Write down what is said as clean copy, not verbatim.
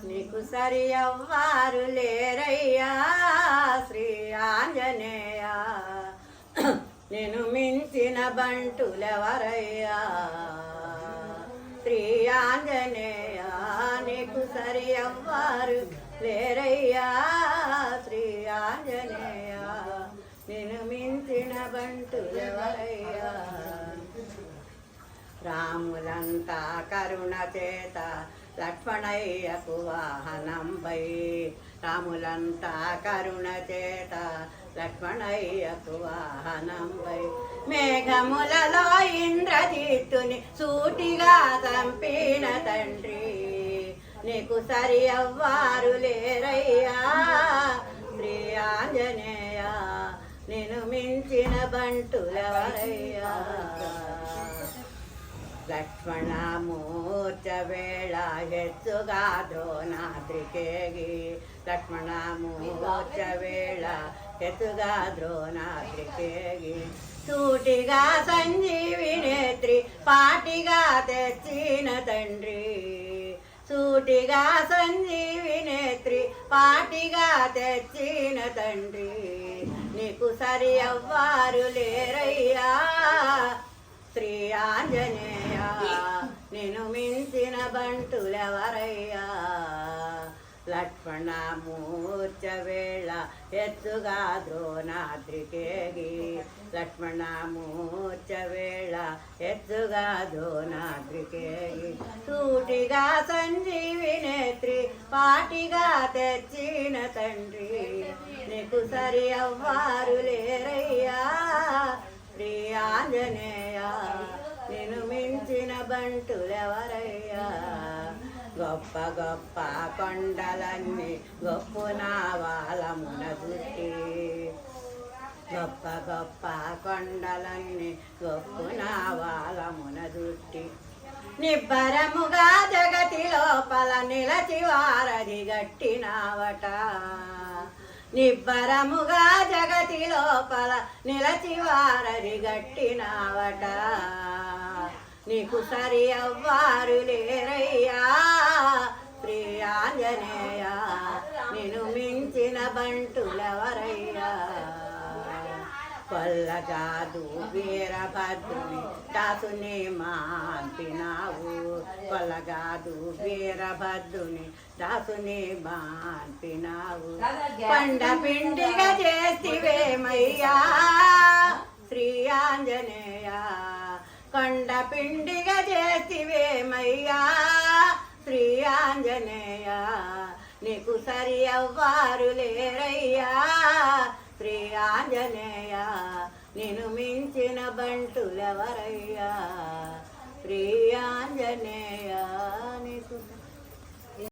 నీకు సరి ఎవ్వారు లేరయ్యా శ్రీ ఆంజనేయ నేను మించిన బంటులెవరయ్యా శ్రీ ఆంజనేయ నీకు సరి ఎవ్వారు లేరయ్యా శ్రీ ఆంజనేయ నేను మించిన బంటులెవరయ్యా రాములంతా కరుణ చేత లక్ష్మణయ్యకు వాహనంపై రాములంతా కరుణ చేత లక్ష్మణయ్యకు వాహనంపై మేఘములలో ఇంద్రజిత్తుని సూటిగా చంపిన తండ్రి నీకు సరి ఎవ్వారు లేరయ్యా శ్రీ ఆంజనేయ నేను మించిన బంటులెవరయ్యా లక్ష్మణమూర్చ వేళ ಹೆಚ್ಚುగా ద్రోణాద్రికేగి లక్ష్మణమూర్చ వేళ ಹೆಚ್ಚುగా ద్రోణాద్రికేగి సూటిగా సంజీవి నేత్రి పాటిగా తెచ్చిన తండ్రి సూటిగా సంజీవి నేత్రి పాటిగా తెచ్చిన తండ్రి నీకు సరి ఎవ్వారు లేరయ్యా శ్రీ ఆంజనేయ నేను మించిన బంటులెవరయ్యా లక్ష్మణమూర్చ వేళ ಹೆಚ್ಚುగా ద్రోణాద్రికేగి లక్ష్మణమూర్చ వేళ ಹೆಚ್ಚುగా ద్రోణాద్రికేగి సూటిగా సంజీవి నేత్రి పాటిగా తెచ్చిన తండ్రి నీకు సరి ఎవ్వారు లేరయ్యా శ్రీ ఆంజనేయ నేను మించిన బంటులెవరయ్యా గొప్ప గొప్ప కొండలన్నీ గొప్ప వాలమున దుట్టి గొప్ప గొప్ప కొండలన్నీ గొప్ప వాలమున దుట్టి నిబ్బరముగా జగతి లోపల నిలచి వారధి గట్టినావట నిబ్బరముగా జగతి లోపల నిలచి వారధి గట్టినావట నీకు సరి ఎవ్వారు లేరయ్యా శ్రీ ఆంజనేయ నేను మించిన బంటులెవరయ్యా కొల్లగాదు వీరభద్రుని దాసుని మాన్పినావు కొల్లగాదు వీరభద్రుని దాసుని మాన్పినావు పండ పిండిగా చేసివేమయ్యా శ్రీ ఆంజనేయ కొండ పిండిగా చేసివేమయ్యా శ్రీ ఆంజనేయ నీకు సరి ఎవ్వారు లేరయ్యా శ్రీ ఆంజనేయ నేను మించిన బంటులెవరయ్యా శ్రీ ఆంజనేయ